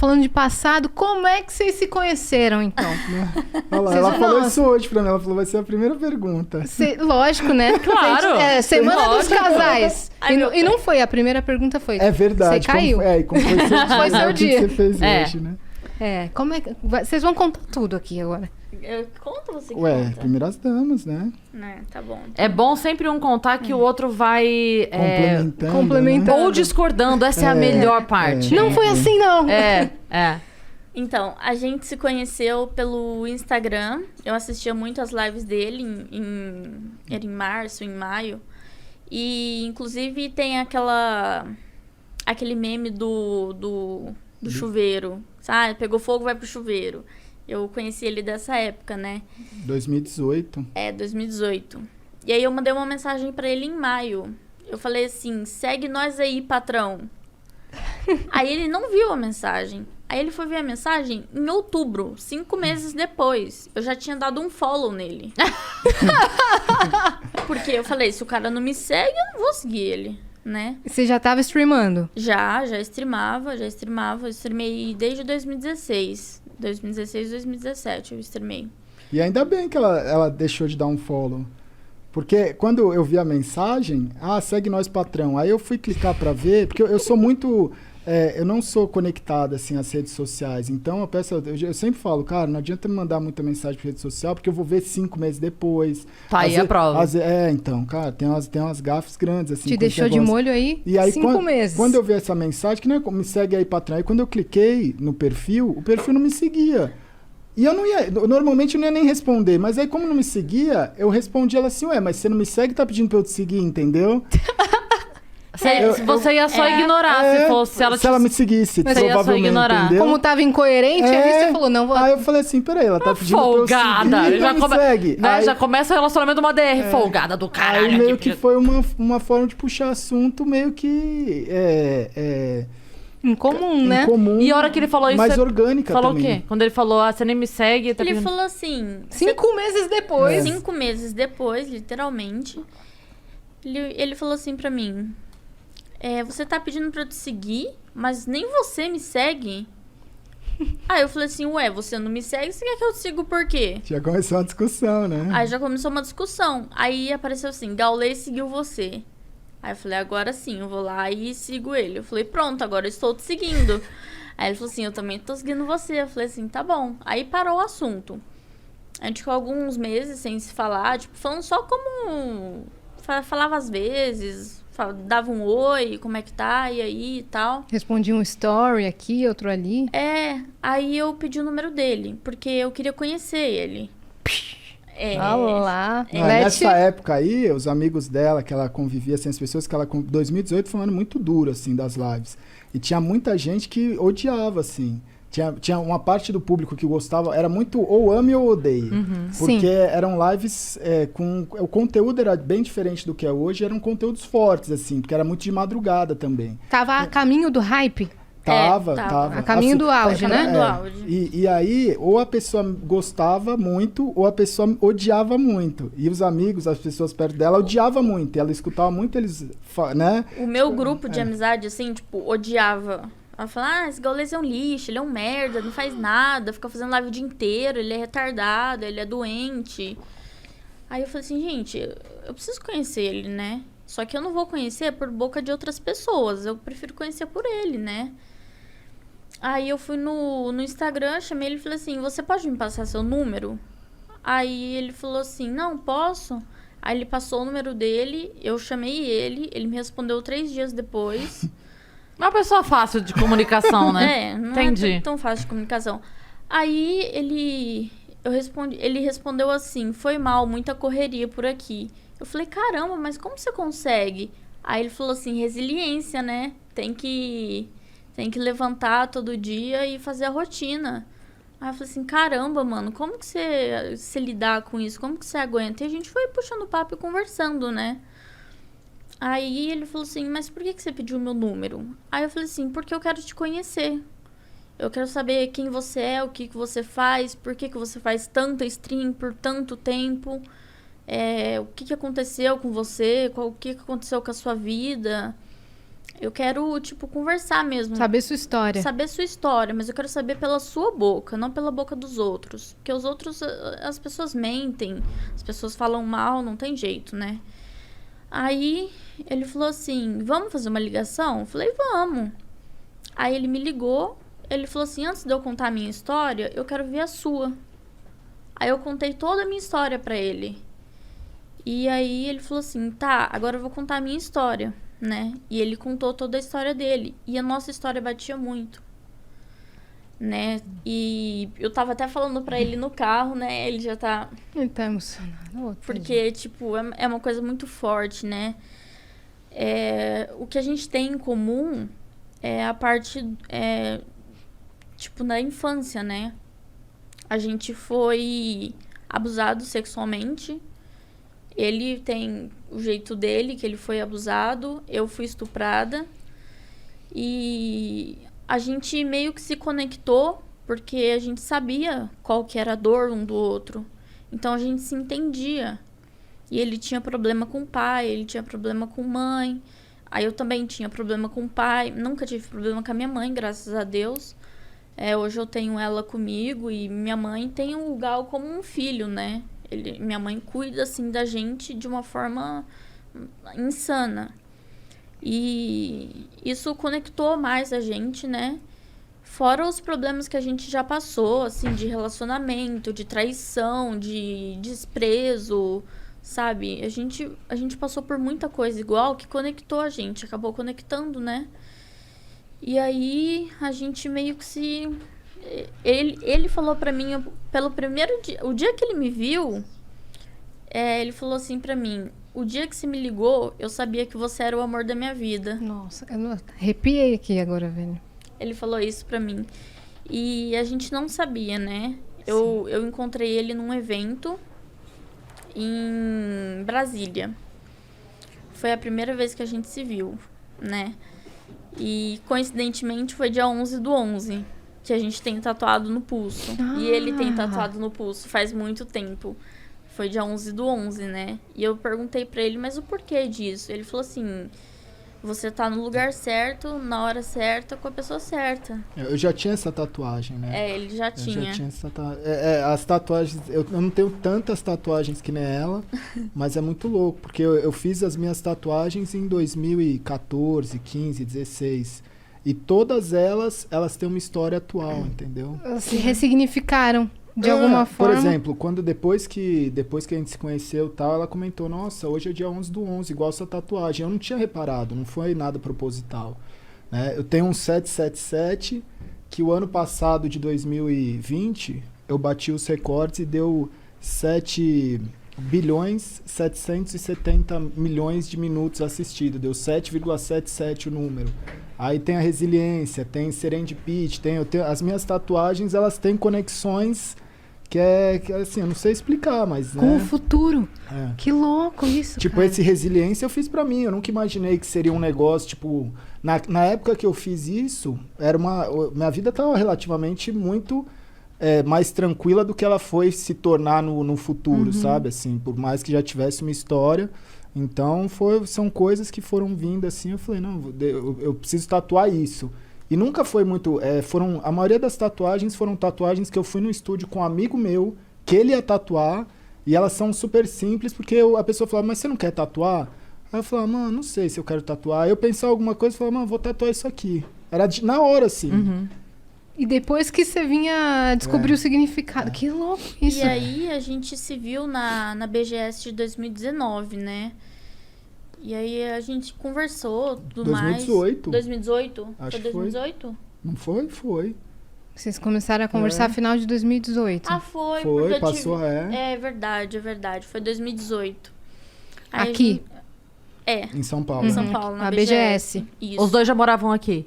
falando de passado. Como é que vocês se conheceram, então? Olha lá, ela falou isso hoje pra mim. Ela falou, vai ser a primeira pergunta. Lógico, né? Claro. Semana dos casais. E não foi, a primeira pergunta foi... É verdade. Você caiu. Como foi seu dia? Foi seu O que dia. você fez hoje, né? Como é que... Vocês vão contar tudo aqui agora. Conta você que Ué, conta. primeiras damas, né? Tá bom. É bom sempre um contar que o outro vai... complementando. Ou discordando, essa é a melhor parte. Não foi assim, não. Então, a gente se conheceu pelo Instagram. Eu assistia muito as lives dele era em março, em maio. E, inclusive, tem aquele meme do chuveiro. Sabe? Pegou fogo, vai pro chuveiro. Eu conheci ele dessa época, né? 2018. 2018. E aí eu mandei uma mensagem pra ele em maio. Eu falei assim, segue nós aí, patrão. Aí ele não viu a mensagem. Aí ele foi ver a mensagem em outubro, 5 meses depois. Eu já tinha dado um follow nele. Porque eu falei, se o cara não me segue, eu não vou seguir ele, né? Você já tava streamando? Já streamava. Eu streamei desde 2016. 2017 eu streamei. E ainda bem que ela deixou de dar um follow. Porque quando eu vi a mensagem, segue nós, patrão. Aí eu fui clicar pra ver, porque eu sou muito... eu não sou conectado, assim, às redes sociais. Então, eu sempre falo, cara, não adianta me mandar muita mensagem pra rede social, porque eu vou ver 5 meses depois. Tá aí a prova. Então, cara, tem umas gafes grandes, assim. Te deixou de molho aí, e aí 5 meses. Quando eu vi essa mensagem, que não é me segue aí, patrão. Aí quando eu cliquei no perfil, o perfil não me seguia. E eu não ia, normalmente eu não ia nem responder, mas aí como não me seguia, eu respondi ela assim, mas você não me segue, tá pedindo pra eu te seguir, entendeu? Você ia só ignorar se ela me seguisse, você ia só ignorar. Entendeu? Como tava incoerente, aí você falou, não vou... Aí eu falei assim, peraí, ela tá pedindo folgada. pra eu seguir, já me segue. Né, aí, já começa o relacionamento uma DR, folgada do caralho. Aí meio que foi uma forma de puxar assunto meio que... Incomum, né? Incomum, e a hora que ele falou isso... mais orgânica falou também. O quê? Quando ele falou, você nem me segue... Ele falou assim... 5 meses depois. 5 meses depois, literalmente. Ele falou assim pra mim... você tá pedindo pra eu te seguir, mas nem você me segue? Aí eu falei assim, você não me segue, você quer que eu te siga por quê? Já começou uma discussão, né? Aí já começou uma discussão. Aí apareceu assim, Gaulês seguiu você. Aí eu falei, agora sim, eu vou lá e sigo ele. Eu falei, pronto, agora eu estou te seguindo. Aí ele falou assim, eu também tô seguindo você. Eu falei assim, tá bom. Aí parou o assunto. A gente ficou alguns meses sem se falar, tipo, falando só como... Falava às vezes, dava um oi, como é que tá, e aí e tal. Respondi um story aqui, outro ali. Aí eu pedi o número dele, porque eu queria conhecer ele. Olá. Nessa época aí, os amigos dela, que ela convivia, assim, as pessoas que ela... 2018 foi um ano muito duro, assim, das lives. E tinha muita gente que odiava, assim. Tinha uma parte do público que gostava, era muito ou ame ou odeie. Porque eram lives com... O conteúdo era bem diferente do que é hoje, eram conteúdos fortes, assim, porque era muito de madrugada também. Tava a caminho do hype? Tava. A caminho do auge, né? Do auge. E aí, ou a pessoa gostava muito, ou a pessoa odiava muito. E os amigos, as pessoas perto dela, odiavam muito. E ela escutava muito eles, né? O meu grupo de amizade, assim, tipo, odiava. Ela falava, esse Gaulês é um lixo, ele é um merda, não faz nada, fica fazendo live o dia inteiro, ele é retardado, ele é doente. Aí eu falei assim, gente, eu preciso conhecer ele, né? Só que eu não vou conhecer por boca de outras pessoas, eu prefiro conhecer por ele, né? Aí eu fui no Instagram, chamei ele e falei assim, você pode me passar seu número? Aí ele falou assim, não, posso. Aí ele passou o número dele, eu chamei ele me respondeu 3 dias depois. Uma pessoa fácil de comunicação, né? Não Entendi. é tão fácil de comunicação. Aí ele respondeu assim, foi mal, muita correria por aqui. Eu falei, caramba, mas como você consegue? Aí ele falou assim, resiliência, né? Tem que levantar todo dia e fazer a rotina. Aí eu falei assim, caramba, mano, como que você lidar com isso? Como que você aguenta? E a gente foi puxando papo e conversando, né? Aí ele falou assim, mas por que você pediu o meu número? Aí eu falei assim, porque eu quero te conhecer. Eu quero saber quem você é, o que você faz, por que você faz tanta stream por tanto tempo. O que aconteceu com você, o que aconteceu com a sua vida. Eu quero, tipo, conversar mesmo. Saber sua história. Saber sua história, mas eu quero saber pela sua boca, não pela boca dos outros. Porque os outros, as pessoas mentem, as pessoas falam mal, não tem jeito, né? Aí ele falou assim, vamos fazer uma ligação? Eu falei, vamos. Aí ele me ligou, ele falou assim, antes de eu contar a minha história, eu quero ver a sua. Aí eu contei toda a minha história pra ele. E aí ele falou assim, tá, agora eu vou contar a minha história, né? E ele contou toda a história dele. E a nossa história batia muito, né? E eu tava até falando pra ele no carro, né? Ele já tá... Ele tá emocionado. Ô, Porque, tipo, é uma coisa muito forte, né? O que a gente tem em comum é a parte, tipo, na infância, né? A gente foi abusado sexualmente. Ele tem o jeito dele, que ele foi abusado. Eu fui estuprada. E a gente meio que se conectou, porque a gente sabia qual que era a dor um do outro. Então a gente se entendia. E ele tinha problema com o pai, ele tinha problema com mãe. Aí eu também tinha problema com o pai. Nunca tive problema com a minha mãe, graças a Deus. Hoje eu tenho ela comigo e minha mãe tem o Gal como um filho, né? Minha mãe cuida, assim, da gente de uma forma insana. E isso conectou mais a gente, né? Fora os problemas que a gente já passou, assim, de relacionamento, de traição, de desprezo, sabe? A gente passou por muita coisa igual que conectou a gente, acabou conectando, né? E aí a gente meio que se... Ele falou pra mim, pelo primeiro dia, o dia que ele me viu, ele falou assim pra mim, o dia que você me ligou, eu sabia que você era o amor da minha vida. Nossa, eu arrepiei aqui agora, velho. Ele falou isso pra mim. E a gente não sabia, né? Eu encontrei ele num evento em Brasília. Foi a primeira vez que a gente se viu, né? E, coincidentemente, foi dia 11/11, que a gente tem tatuado no pulso. E ele tem tatuado no pulso faz muito tempo. Foi dia 11/11, né? E eu perguntei pra ele, mas o porquê disso? Ele falou assim, você tá no lugar certo, na hora certa, com a pessoa certa. Eu já tinha essa tatuagem, né? Ele já tinha. Eu já tinha essa tatuagem. As tatuagens, eu não tenho tantas tatuagens que nem ela, mas é muito louco, porque eu fiz as minhas tatuagens em 2014, 15, 16. E todas elas têm uma história atual, entendeu? Se ressignificaram de alguma forma. Por exemplo, depois que a gente se conheceu e tal, ela comentou, nossa, hoje é dia 11/11, igual essa tatuagem. Eu não tinha reparado, não foi nada proposital, né? Eu tenho um 777, que o ano passado, de 2020, eu bati os recordes e deu 7.770.000.000 de minutos assistidos. Deu 7,77 o número. Aí tem a resiliência, tem serendipity, as minhas tatuagens, elas têm conexões que assim, eu não sei explicar, mas... Com né? o futuro. É. Que louco isso, Tipo, cara. esse resiliência eu fiz pra mim, eu nunca imaginei que seria um negócio, tipo... Na época que eu fiz isso, minha vida tava relativamente muito mais tranquila do que ela foi se tornar no futuro, sabe? Assim, por mais que já tivesse uma história... Então, são coisas que foram vindo assim, eu falei, não, eu preciso tatuar isso. E nunca foi muito... a maioria das tatuagens foram tatuagens que eu fui no estúdio com um amigo meu, que ele ia tatuar, e elas são super simples, porque a pessoa falava, mas você não quer tatuar? Aí eu falava, mano, não sei se eu quero tatuar. Aí eu pensava alguma coisa e falava, mano, vou tatuar isso aqui. Era na hora, assim. E depois que você vinha descobrir o significado. Que louco isso. E aí a gente se viu na BGS de 2019, né? E aí a gente conversou, tudo 2018. mais. 2018? Acho foi que foi. 2018? Não foi? Foi. Vocês começaram a conversar no final de 2018. Ah, foi. Foi, porque eu passou tive... É verdade. Foi 2018. Aí Aqui? Em São Paulo. Em São Paulo, na A BGS. Isso. Os dois já moravam aqui?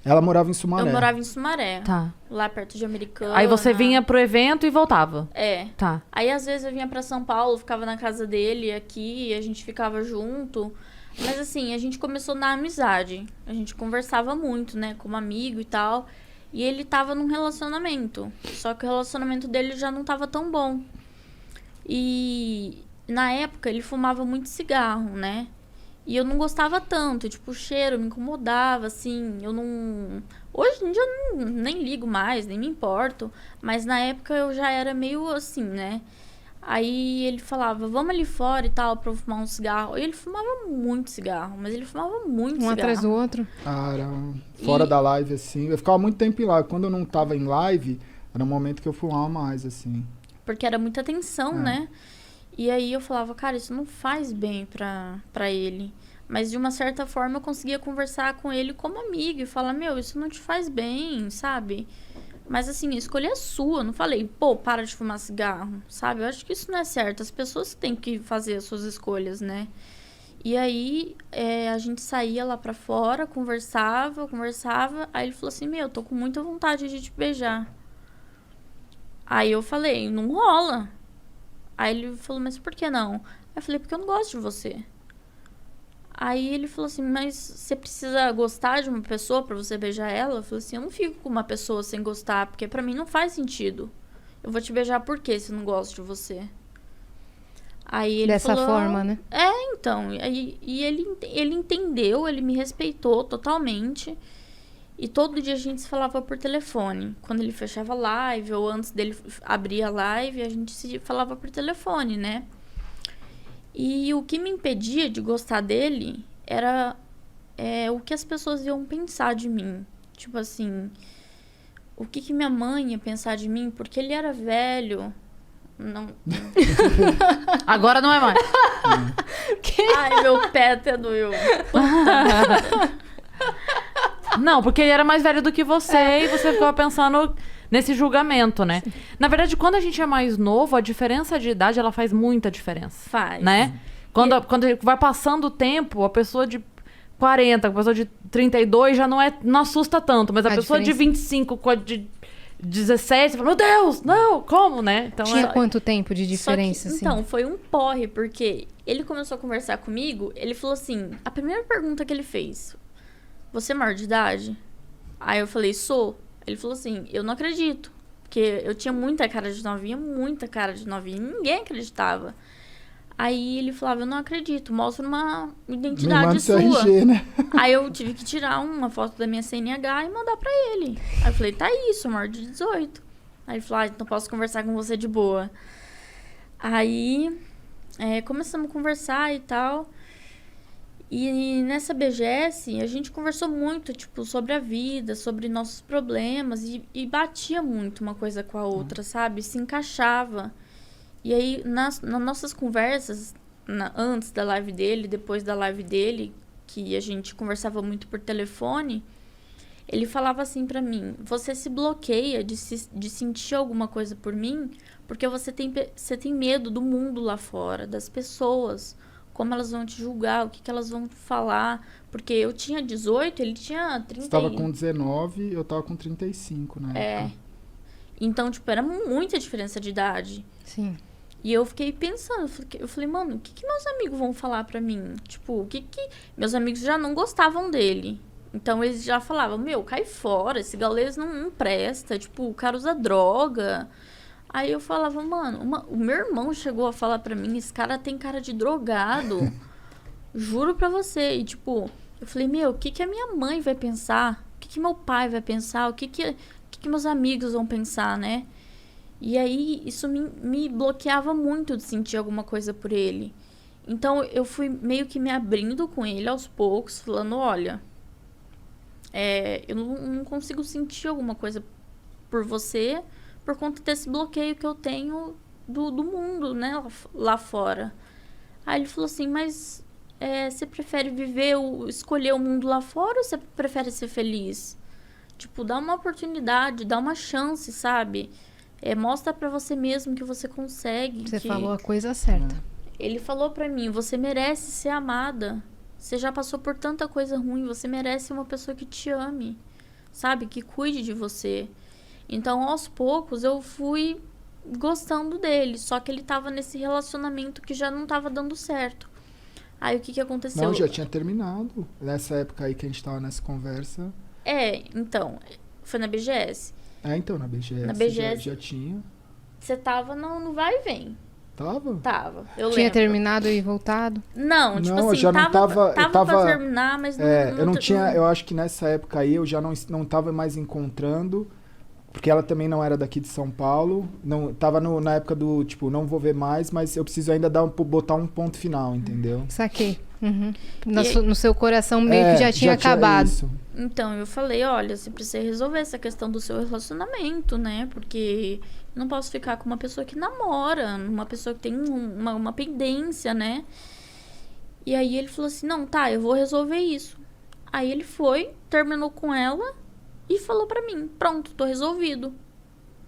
Ela morava em Sumaré. Eu morava em Sumaré. Tá. Lá perto de Americana. Aí você vinha pro evento e voltava? Tá. Aí às vezes eu vinha pra São Paulo, ficava na casa dele aqui, a gente ficava junto. Mas assim, a gente começou na amizade. A gente conversava muito, né, como amigo e tal. E ele tava num relacionamento. Só que o relacionamento dele já não tava tão bom. E na época ele fumava muito cigarro, né? E eu não gostava tanto, tipo, o cheiro me incomodava, assim, eu não... Hoje em dia eu nem ligo mais, nem me importo, mas na época eu já era meio assim, né? Aí ele falava, vamos ali fora e tal, pra eu fumar um cigarro. E ele fumava muito cigarro, mas ele fumava muito cigarro. Um atrás do outro. Era fora da live, assim. Eu ficava muito tempo em live. Quando eu não tava em live, era um momento que eu fumava mais, assim. Porque era muita tensão, né? E aí eu falava, cara, isso não faz bem pra ele. Mas de uma certa forma eu conseguia conversar com ele como amigo e falar, meu, isso não te faz bem, sabe? Mas assim, a escolha é sua. Eu não falei, pô, para de fumar cigarro, sabe? Eu acho que isso não é certo. As pessoas têm que fazer as suas escolhas, né? E aí a gente saía lá pra fora, conversava. Aí ele falou assim, meu, eu tô com muita vontade de te beijar. Aí eu falei, não rola. Aí ele falou, mas por que não? Aí eu falei, porque eu não gosto de você. Aí ele falou assim, mas você precisa gostar de uma pessoa pra você beijar ela? Eu falei assim, eu não fico com uma pessoa sem gostar, porque pra mim não faz sentido. Eu vou te beijar por quê se eu não gosto de você? Aí ele Dessa falou, forma, né? Então. E ele entendeu, ele me respeitou totalmente. E todo dia a gente se falava por telefone. Quando ele fechava a live, ou antes dele abrir a live, a gente se falava por telefone, né? E o que me impedia de gostar dele era o que as pessoas iam pensar de mim. Tipo assim, o que minha mãe ia pensar de mim, porque ele era velho. Não. Agora não é mais. Ai, meu pé até doeu. Não, porque ele era mais velho do que você e você ficava pensando nesse julgamento, né? Sim. Na verdade, quando a gente é mais novo, a diferença de idade, ela faz muita diferença. Faz. Né? Quando vai passando o tempo, a pessoa de 40, a pessoa de 32 já não assusta tanto, mas a pessoa de 25 com a de 17, você fala, meu Deus, não, como, né? Então, tinha quanto tempo de diferença, assim? Então, foi um porre, porque ele começou a conversar comigo, ele falou assim, a primeira pergunta que ele fez, você é maior de idade? Aí eu falei, sou. Ele falou assim, eu não acredito. Porque eu tinha muita cara de novinha, e ninguém acreditava. Aí ele falava, eu não acredito, mostra uma identidade sua. RG, né? Aí eu tive que tirar uma foto da minha CNH e mandar pra ele. Aí eu falei, tá aí, sou maior de 18. Aí ele falou, então posso conversar com você de boa. Aí começamos a conversar e tal. E nessa BGS, a gente conversou muito, tipo, sobre a vida, sobre nossos problemas. E batia muito uma coisa com a outra, sabe? Se encaixava. E aí, nas nossas conversas, antes da live dele, depois da live dele, que a gente conversava muito por telefone, ele falava assim pra mim, você se bloqueia de sentir alguma coisa por mim, porque você tem medo do mundo lá fora, das pessoas, como elas vão te julgar, o que elas vão falar. Porque eu tinha 18, ele tinha 30. Você tava com 19, eu tava com 35 na época. Então, tipo, era muita diferença de idade. Sim. E eu fiquei pensando, eu falei, mano, o que meus amigos vão falar pra mim? Tipo, meus amigos já não gostavam dele. Então, eles já falavam, meu, cai fora, esse gaulês não presta, tipo, o cara usa droga. Aí eu falava, mano, o meu irmão chegou a falar pra mim, esse cara tem cara de drogado. Juro pra você. E, tipo, eu falei, meu, o que a minha mãe vai pensar? O que meu pai vai pensar? O que meus amigos vão pensar, né? E aí, isso me bloqueava muito de sentir alguma coisa por ele. Então, eu fui meio que me abrindo com ele aos poucos, falando, olha, eu não consigo sentir alguma coisa por você por conta desse bloqueio que eu tenho do mundo, né, lá fora. Aí ele falou assim, mas você prefere escolher o mundo lá fora ou você prefere ser feliz? Tipo, dá uma oportunidade, dá uma chance, sabe? Mostra pra você mesmo que você consegue. Você falou a coisa certa. Ele falou pra mim, você merece ser amada. Você já passou por tanta coisa ruim, você merece uma pessoa que te ame, sabe? Que cuide de você. Então, aos poucos, eu fui gostando dele. Só que ele tava nesse relacionamento que já não tava dando certo. Aí, o que aconteceu? Não, já tinha terminado. Nessa época aí que a gente tava nessa conversa. Então, foi na BGS. Então, na BGS. Na BGS já tinha. Você tava no vai e vem. Tava, eu Tinha lembro. terminado e voltado? Não, tipo Não, eu assim, já não tava- eu tava tava- pra terminar, mas não... Eu não tinha, eu acho que nessa época aí eu já não tava mais encontrando, porque ela também não era daqui de São Paulo, não tava na época do, tipo, não vou ver mais, mas eu preciso ainda botar um ponto final, entendeu? Saquei. Uhum. E- No seu coração meio que já tinha acabado. Isso. Então, eu falei, olha, você precisa resolver essa questão do seu relacionamento, né? Porque eu não posso ficar com uma pessoa que namora, uma pessoa que tem uma pendência, né? E aí ele falou assim, não, tá, eu vou resolver isso. Aí ele foi, terminou com ela e falou pra mim, pronto, tô resolvido.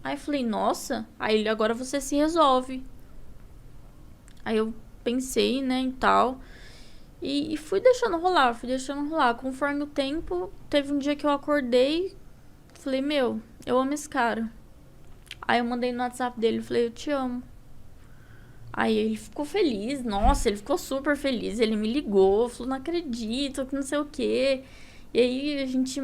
Aí eu falei, nossa, aí ele, agora você se resolve. Aí eu pensei, né, e tal... E fui deixando rolar. Conforme o tempo, teve um dia que eu acordei, falei, meu, eu amo esse cara. Aí eu mandei no WhatsApp dele, falei, eu te amo. Aí ele ficou feliz, nossa, ele ficou super feliz. Ele me ligou, falou, não acredito, que não sei o quê. E aí a gente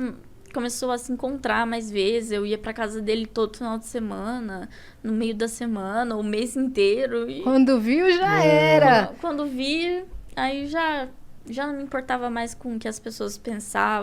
começou a se encontrar mais vezes. Eu ia pra casa dele todo final de semana, no meio da semana, o mês inteiro. E Quando viu, já era. quando vi... Aí já não me importava mais com o que as pessoas pensavam.